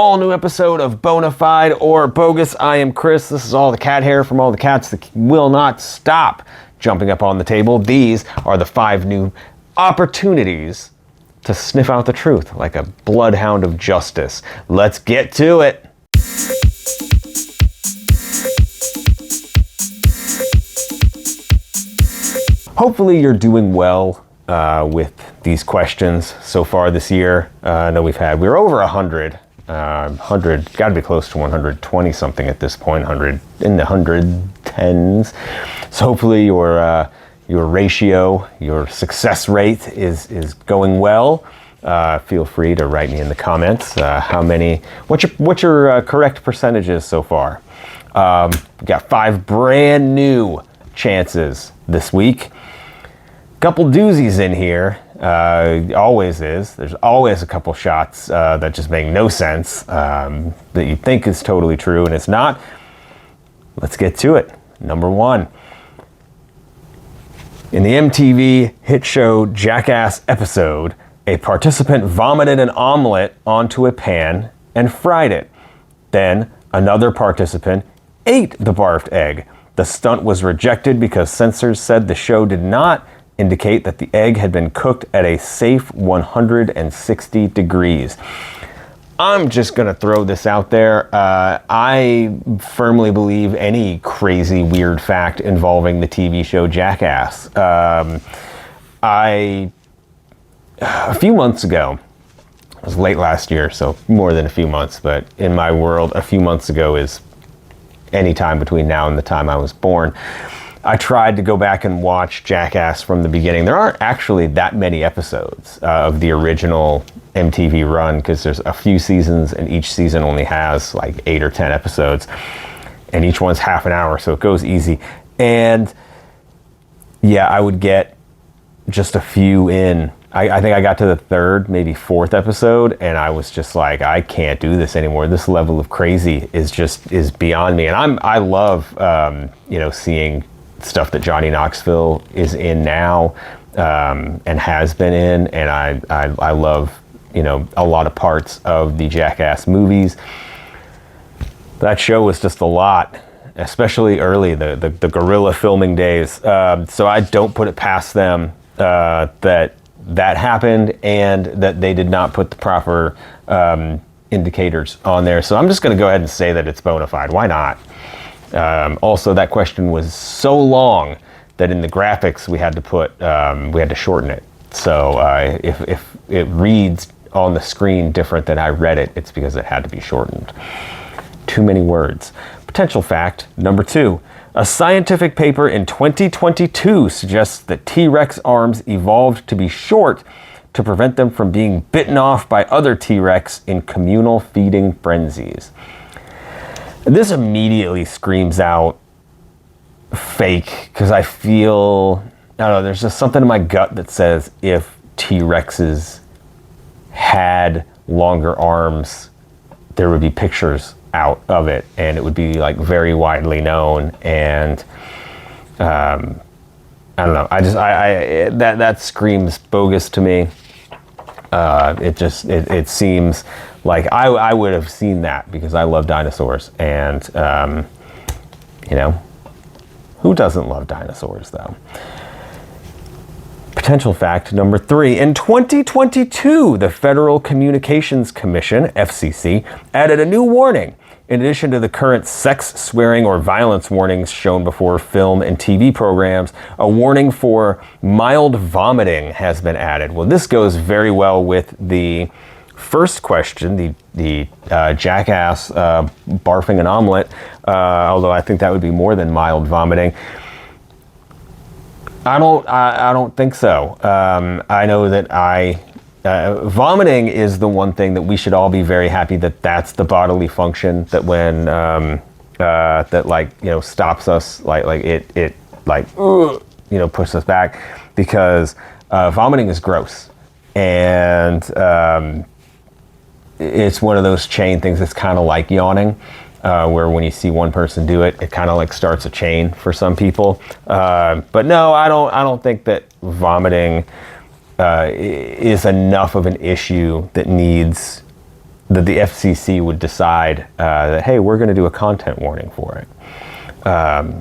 all new episode of Bona Fide or Bogus. I am Chris. This is all the cat hair from all the cats that will not stop jumping up on the table. These are the 5 new opportunities to sniff out the truth like a bloodhound of justice. Let's get to it. Hopefully you're doing well with these questions so far this year. I know we're over 100. 100, got to be close to 120 something at this point, 100 in the 110s. So hopefully your ratio, your success rate is going well. Feel free to write me in the comments what your correct percentages so far. We got 5 brand new chances this week. Couple doozies in here. Always is. There's always a couple shots that just make no sense, that you think is totally true and it's not. Let's get to it. Number 1. In the MTV hit show Jackass episode, a participant vomited an omelet onto a pan and fried it. Then another participant ate the barfed egg. The stunt was rejected because censors said the show did not indicate that the egg had been cooked at a safe 160 degrees. I'm just gonna throw this out there. I firmly believe any crazy weird fact involving the TV show Jackass. A few months ago, it was late last year, so more than a few months, but in my world, a few months ago is any time between now and the time I was born. I tried to go back and watch Jackass from the beginning. There aren't actually that many episodes of the original MTV run because there's a few seasons and each season only has like 8 or 10 episodes and each one's half an hour, so it goes easy. And yeah, I would get just a few in. I think I got to the 3rd, maybe 4th episode, and I was just like, I can't do this anymore. This level of crazy is beyond me. And I love seeing stuff that Johnny Knoxville is in now and has been in, and I love a lot of parts of the Jackass movies. That show was just a lot, especially early, the guerrilla filming days. So I don't put it past them that happened and that they did not put the proper indicators on there. So I'm just going to go ahead and say that it's bona fide. Why not? Also, that question was so long that in the graphics we had to shorten it. So if it reads on the screen different than I read it, it's because it had to be shortened. Too many words. Potential fact number 2. A scientific paper in 2022 suggests that T-Rex arms evolved to be short to prevent them from being bitten off by other T-Rex in communal feeding frenzies. This immediately screams out fake because I don't know, there's just something in my gut that says if T-Rexes had longer arms, there would be pictures out of it and it would be like very widely known. And I don't know, that screams bogus to me. It seems like I would have seen that because I love dinosaurs, and who doesn't love dinosaurs though? Potential fact number 3. In 2022, the Federal Communications Commission, FCC, added a new warning. In addition to the current sex, swearing, or violence warnings shown before film and TV programs, a warning for mild vomiting has been added. Well, this goes very well with the first question, the Jackass barfing an omelet, although I think that would be more than mild vomiting. I don't think so. I know that vomiting is the one thing that we should all be very happy that's the bodily function that when stops us, it pushes us back, because vomiting is gross, and it's one of those chain things that's kind of like yawning. Where when you see one person do it, it kind of like starts a chain for some people. But no, I don't think that vomiting is enough of an issue that needs that the FCC would decide that, hey, we're going to do a content warning for it.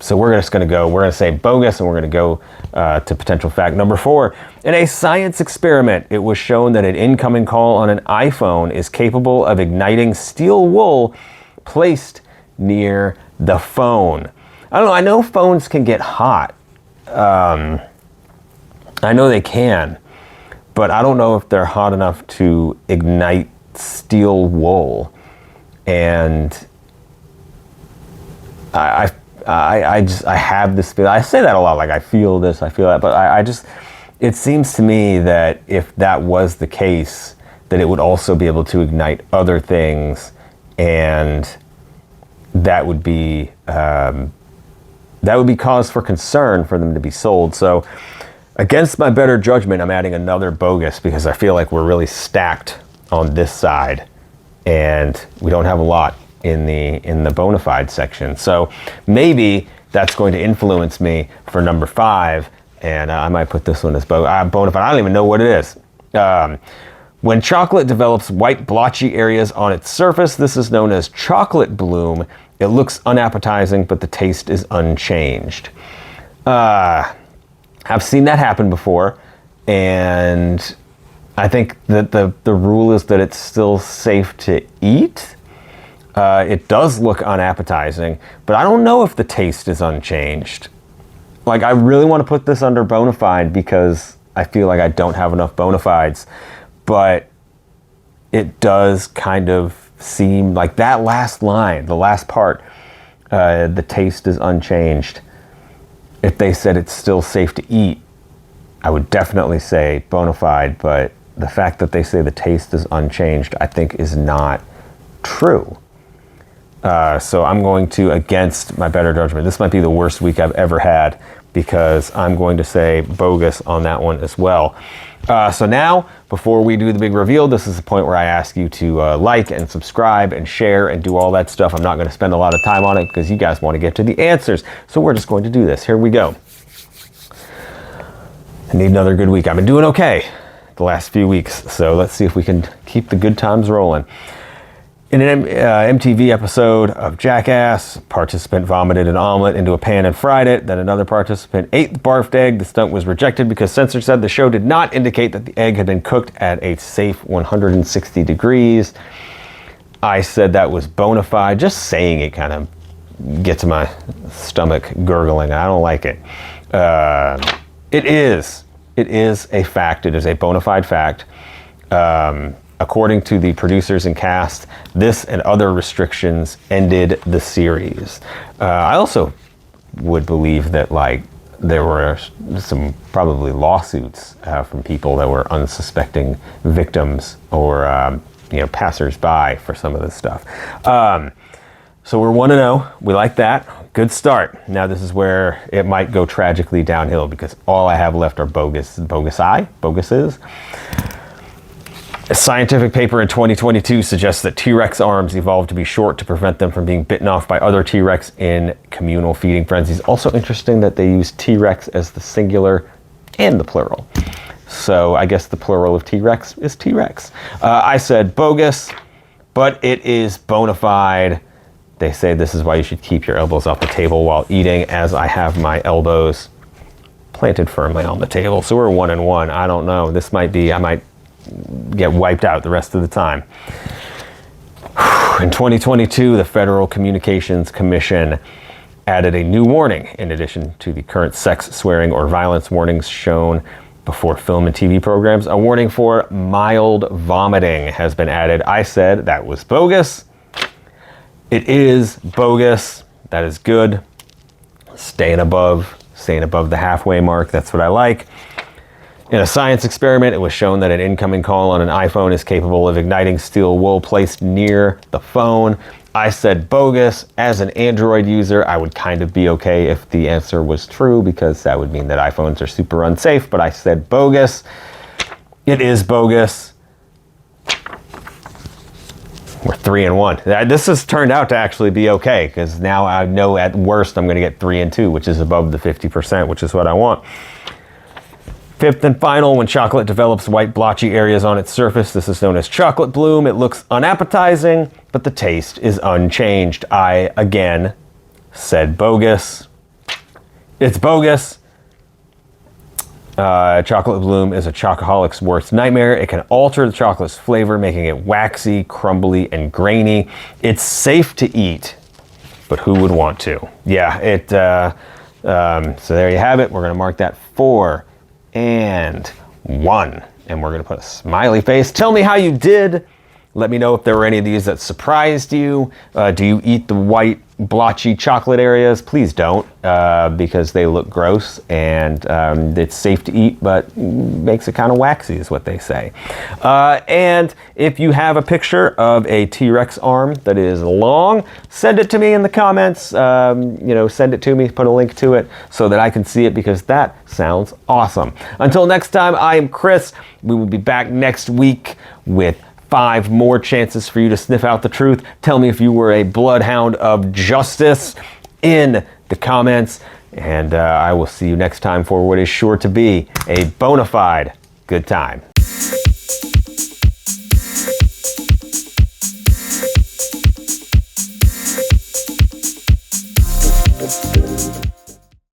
So we're going to say bogus, and we're going to go to potential fact number 4. In a science experiment, it was shown that an incoming call on an iPhone is capable of igniting steel wool placed near the phone. I don't know, I know phones can get hot. I know they can, but I don't know if they're hot enough to ignite steel wool. And I have this feeling. I say that a lot, like I feel this, I feel that, but it seems to me that if that was the case, that it would also be able to ignite other things, and that would be cause for concern for them to be sold. So against my better judgment, I'm adding another bogus, because I feel like we're really stacked on this side, and we don't have a lot in the bona fide section. So maybe that's going to influence me for number 5, and I might put this one as bona fide. I don't even know what it is. When chocolate develops white blotchy areas on its surface, this is known as chocolate bloom. It looks unappetizing, but the taste is unchanged. I've seen that happen before, and I think that the rule is that it's still safe to eat. It does look unappetizing, but I don't know if the taste is unchanged. Like, I really want to put this under bona fide because I feel like I don't have enough bona fides, but it does kind of seem like that last line, the last part, the taste is unchanged. If they said it's still safe to eat, I would definitely say bona fide, but the fact that they say the taste is unchanged, I think is not true. So I'm going to, against my better judgment, this might be the worst week I've ever had, because I'm going to say bogus on that one as well. So now, before we do the big reveal, this is the point where I ask you to like and subscribe and share and do all that stuff. I'm not going to spend a lot of time on it because you guys want to get to the answers. So we're just going to do this. Here we go. I need another good week. I've been doing okay the last few weeks, so let's see if we can keep the good times rolling. In an MTV episode of Jackass, a participant vomited an omelet into a pan and fried it. Then another participant ate the barfed egg. The stunt was rejected because censors said the show did not indicate that the egg had been cooked at a safe 160 degrees. I said that was bona fide. Just saying it kind of gets my stomach gurgling. I don't like it. It is a fact. It is a bona fide fact. According to the producers and cast, this and other restrictions ended the series. I also would believe that, like, there were some probably lawsuits from people that were unsuspecting victims or passers-by for some of this stuff. So we're 1-0. We like that. Good start. Now this is where it might go tragically downhill, because all I have left are boguses. A scientific paper in 2022 suggests that T-Rex arms evolved to be short to prevent them from being bitten off by other T-Rex in communal feeding frenzies. Also interesting that they use T-Rex as the singular and the plural. So I guess the plural of T-Rex is T-Rex. I said bogus, but it is bona fide. They say this is why you should keep your elbows off the table while eating, as I have my elbows planted firmly on the table. So we're 1-1. I don't know. I might get wiped out the rest of the time. In 2022, the Federal Communications Commission added a new warning in addition to the current sex, swearing, or violence warnings shown before film and TV programs. A warning for mild vomiting has been added. I said that was bogus. It is bogus. That is good. Staying above the halfway mark. That's what I like. In a science experiment, it was shown that an incoming call on an iPhone is capable of igniting steel wool placed near the phone. I said bogus. As an Android user, I would kind of be okay if the answer was true, because that would mean that iPhones are super unsafe, but I said bogus. It is bogus. We're 3-1. This has turned out to actually be okay, because now I know at worst I'm going to get 3-2, which is above the 50%, which is what I want. Fifth and final, when chocolate develops white blotchy areas on its surface, this is known as chocolate bloom. It looks unappetizing, but the taste is unchanged. I, again, said bogus. It's bogus. Chocolate bloom is a chocoholic's worst nightmare. It can alter the chocolate's flavor, making it waxy, crumbly, and grainy. It's safe to eat, but who would want to? Yeah, so there you have it. We're gonna mark that 4 and 1. And we're gonna put a smiley face. Tell me how you did. Let me know if there were any of these that surprised you. Do you eat the white blotchy chocolate areas? Please don't, because they look gross, and it's safe to eat, but makes it kind of waxy is what they say. And if you have a picture of a T-Rex arm that is long, send it to me in the comments. Send it to me, put a link to it so that I can see it, because that sounds awesome. Until next time, I am Chris. We will be back next week with 5 more chances for you to sniff out the truth. Tell me if you were a bloodhound of justice in the comments, and I will see you next time for what is sure to be a bona fide good time.